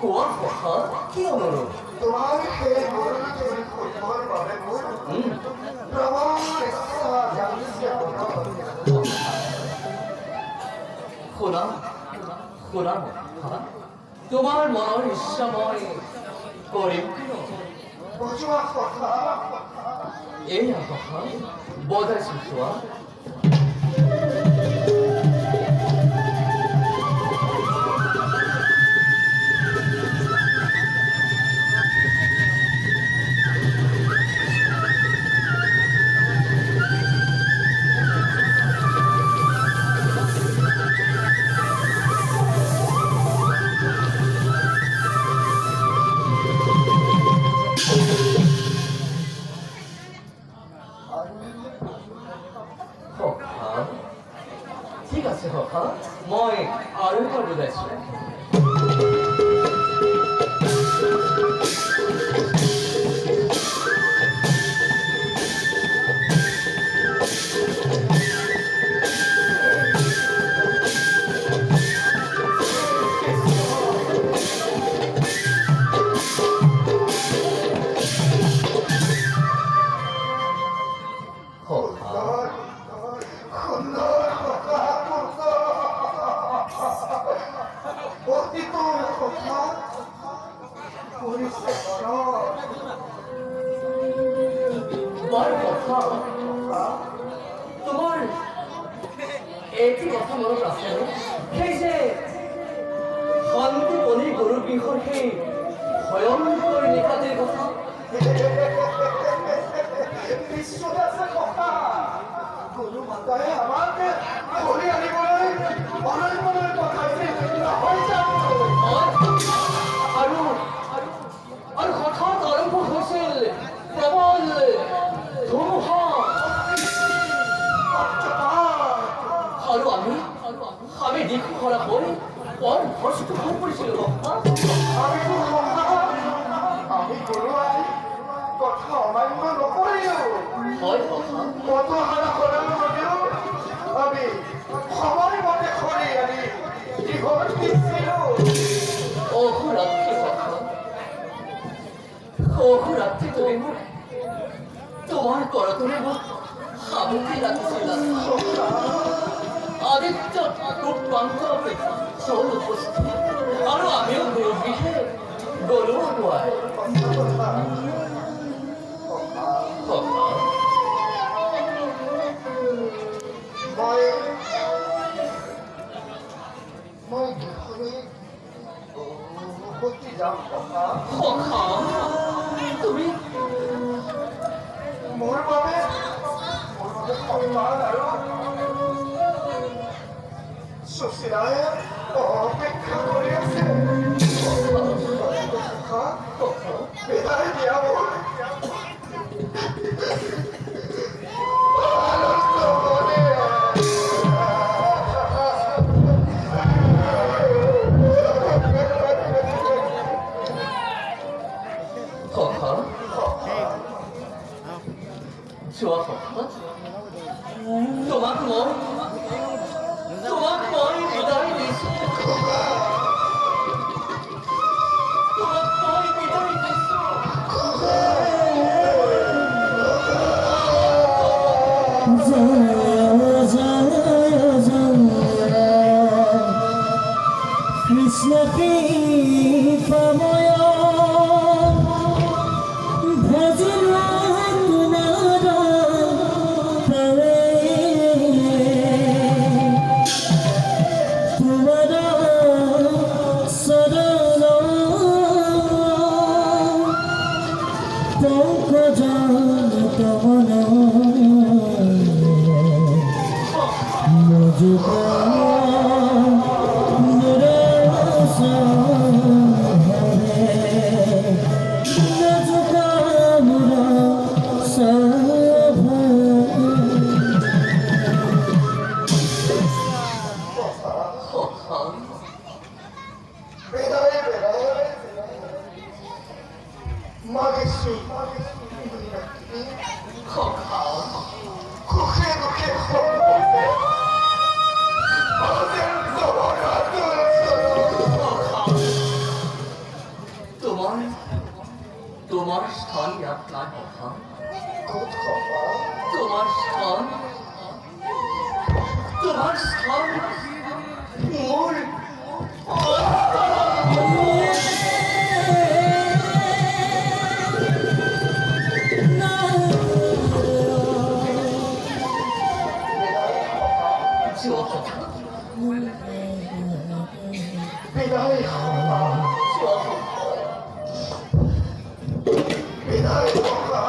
কোৱা কথা কিয়নো তোমাৰ সেই গৰুজনী খোজৰ বাবে মোৰ প্ৰবল ইচ্ছা জাগিছে মনত। শুনা শুনা তোমাৰ মনৰ ইচ্ছা মই কৰিম কিয় বুজোৱা কথা এয়া কথা বজাইছো চোৱা। ঠিক আছে সখা মই আৰু এবাৰ বুজাইছো। তোমাৰ এটি কথা মনত আছে সেই যে শান্তি পলি গৰুৰ বিষৰ সেই ভয়ংকৰ নিশাটিৰ কথা গৰু মাতাই আমাক ধৰি আনিবলৈ অনন্যলৈ পঠাইছিল আৰু হঠাৎ আৰম্ভ হৈছিল প্ৰবল ধুমুহা আৰু আমি দিশহৰা হৈ বৰ ভ্ৰষ্ট হৈ পৰিছিলোঁ। আমি গৰুৱাই কথা অমান্য নকৰিলো হয় কথা কত হাৰা কৰাৰ যদিও আমি সময়মতে খৰি আনি দীঘল দিছিলো। অহোৰাত্ৰি কথা অহোৰাত্ৰি তুমি মোক তোমাৰ কৰতনে মোক সামুখী ৰাখিছিল। আদিত্য প্ৰান্ত চল উপস্থিত আৰু আমিও নিৰ্বিষে গলো আগুৱাই। মই গৃহলৈ উভতি যাম সখা তুমি মোৰ বাবে সন্মান আৰু সুশীলাই অপেক্ষা কৰি আছে। বিদায় দিয়া মোৰ চোৱা সখা তোমাক মই বিদায় দিছো। কৃষ্ণ কৃপাময় ভজন তোমার তবে তোমার শরণ পঙ্কজ কমল মজুকা বিদায় হওয়া বিদায় হওয়া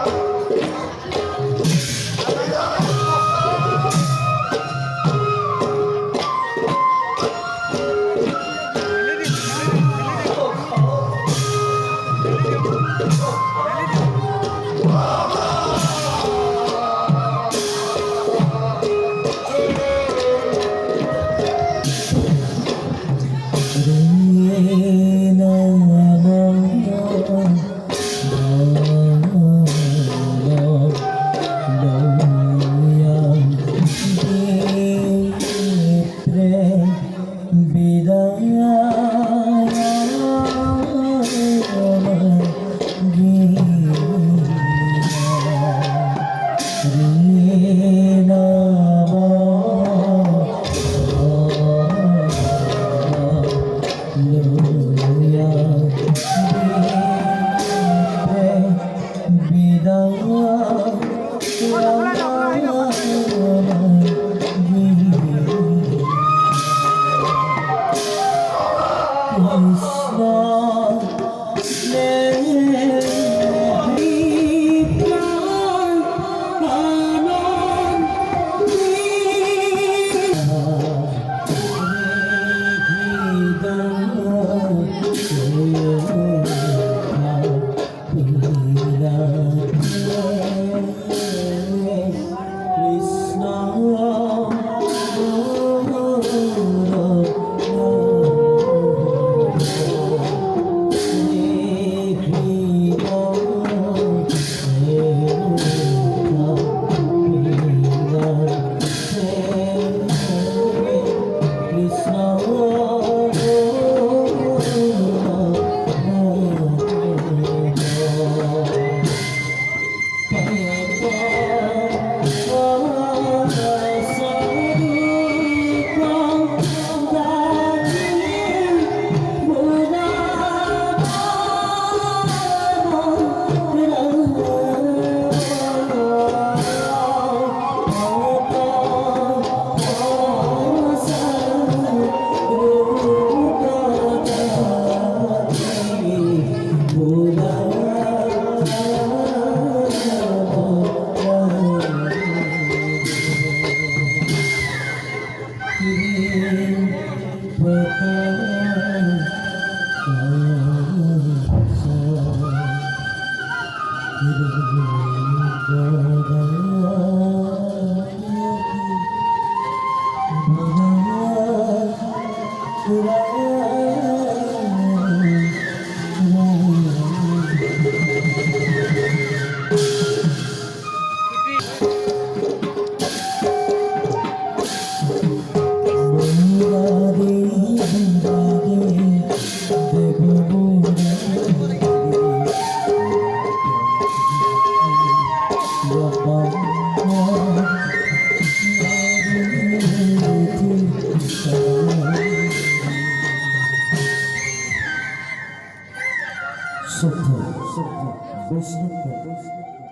বিদায় शुद्ध वैष्णव